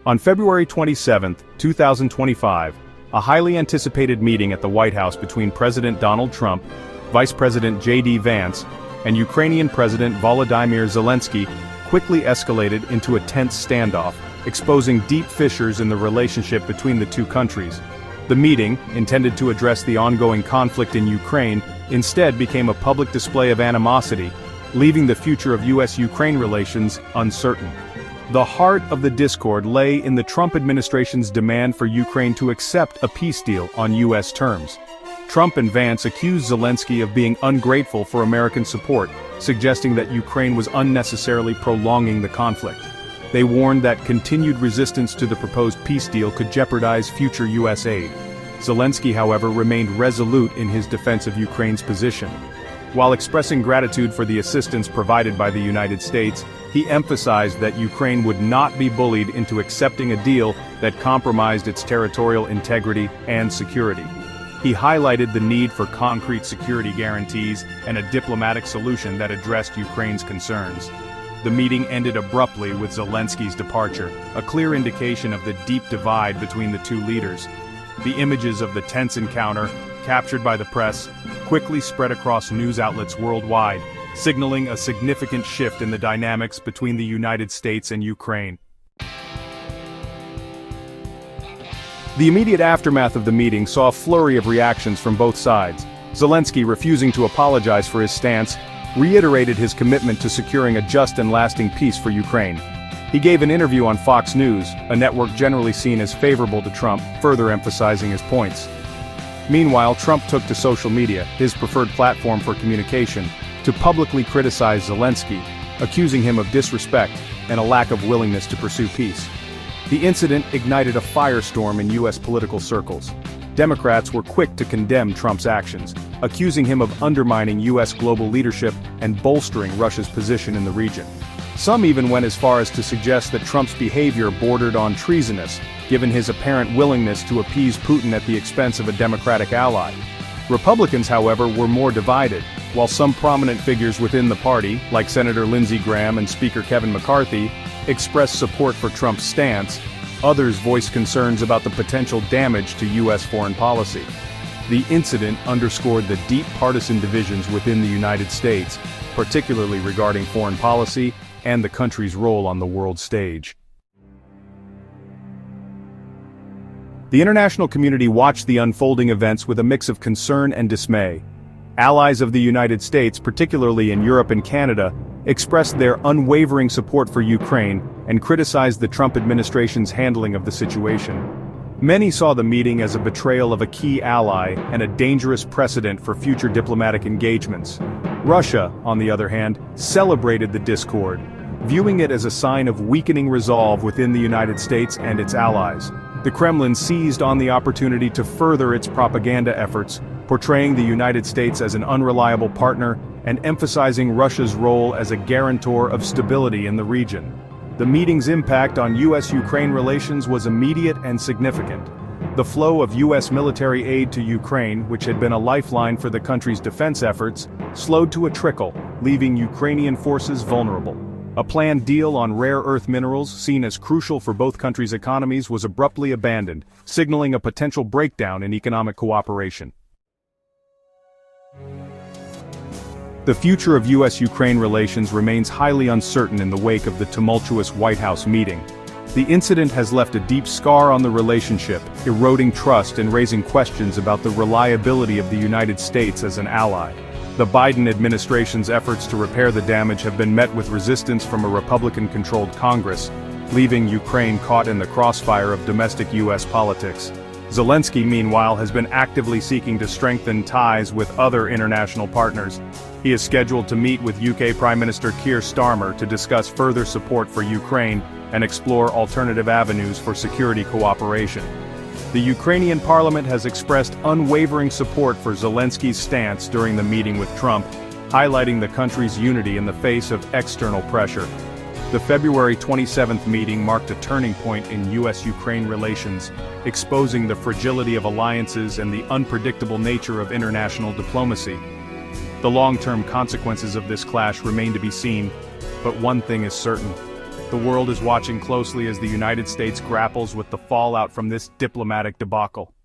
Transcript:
On February 27, 2025, a highly anticipated meeting at the White House between President Donald Trump, Vice President J.D. Vance, and Ukrainian President Volodymyr Zelensky quickly escalated into a tense standoff, exposing deep fissures in the relationship between the two countries. The meeting, intended to address the ongoing conflict in Ukraine, instead became a public display of animosity, leaving the future of U.S.-Ukraine relations uncertain. The heart of the discord lay in the Trump administration's demand for Ukraine to accept a peace deal on U.S. terms. Trump and Vance accused Zelensky of being ungrateful for American support, suggesting that Ukraine was unnecessarily prolonging the conflict. They warned that continued resistance to the proposed peace deal could jeopardize future U.S. aid. Zelensky, however, remained resolute in his defense of Ukraine's position. While expressing gratitude for the assistance provided by the United States, he emphasized that Ukraine would not be bullied into accepting a deal that compromised its territorial integrity and security. He highlighted the need for concrete security guarantees and a diplomatic solution that addressed Ukraine's concerns. The meeting ended abruptly with Zelensky's departure, a clear indication of the deep divide between the two leaders. The images of the tense encounter, captured by the press, quickly spread across news outlets worldwide, signaling a significant shift in the dynamics between the United States and Ukraine. The immediate aftermath of the meeting saw a flurry of reactions from both sides. Zelensky, refusing to apologize for his stance, reiterated his commitment to securing a just and lasting peace for Ukraine. He gave an interview on Fox News, a network generally seen as favorable to Trump, further emphasizing his points. Meanwhile, Trump took to social media, his preferred platform for communication, to publicly criticize Zelensky, accusing him of disrespect and a lack of willingness to pursue peace. The incident ignited a firestorm in U.S. political circles. Democrats were quick to condemn Trump's actions, accusing him of undermining U.S. global leadership and bolstering Russia's position in the region. Some even went as far as to suggest that Trump's behavior bordered on treasonous, given his apparent willingness to appease Putin at the expense of a Democratic ally. Republicans, however, were more divided. While some prominent figures within the party, like Senator Lindsey Graham and Speaker Kevin McCarthy, expressed support for Trump's stance, others voiced concerns about the potential damage to U.S. foreign policy. The incident underscored the deep partisan divisions within the United States, particularly regarding foreign policy and the country's role on the world stage. The international community watched the unfolding events with a mix of concern and dismay. Allies of the United States, particularly in Europe and Canada, expressed their unwavering support for Ukraine and criticized the Trump administration's handling of the situation. Many saw the meeting as a betrayal of a key ally and a dangerous precedent for future diplomatic engagements. Russia, on the other hand, celebrated the discord, viewing it as a sign of weakening resolve within the United States and its allies. The Kremlin seized on the opportunity to further its propaganda efforts, portraying the United States as an unreliable partner and emphasizing Russia's role as a guarantor of stability in the region. The meeting's impact on U.S.-Ukraine relations was immediate and significant. The flow of U.S. military aid to Ukraine, which had been a lifeline for the country's defense efforts, slowed to a trickle, leaving Ukrainian forces vulnerable. A planned deal on rare earth minerals, seen as crucial for both countries' economies, was abruptly abandoned, signaling a potential breakdown in economic cooperation. The future of U.S.-Ukraine relations remains highly uncertain in the wake of the tumultuous White House meeting. The incident has left a deep scar on the relationship, eroding trust and raising questions about the reliability of the United States as an ally. The Biden administration's efforts to repair the damage have been met with resistance from a Republican-controlled Congress, leaving Ukraine caught in the crossfire of domestic U.S. politics. Zelensky, meanwhile, has been actively seeking to strengthen ties with other international partners. He is scheduled to meet with UK Prime Minister Keir Starmer to discuss further support for Ukraine and explore alternative avenues for security cooperation. The Ukrainian parliament has expressed unwavering support for Zelensky's stance during the meeting with Trump, highlighting the country's unity in the face of external pressure. The February 27th meeting marked a turning point in U.S.-Ukraine relations, exposing the fragility of alliances and the unpredictable nature of international diplomacy. The long-term consequences of this clash remain to be seen, but one thing is certain: The world is watching closely as the United States grapples with the fallout from this diplomatic debacle.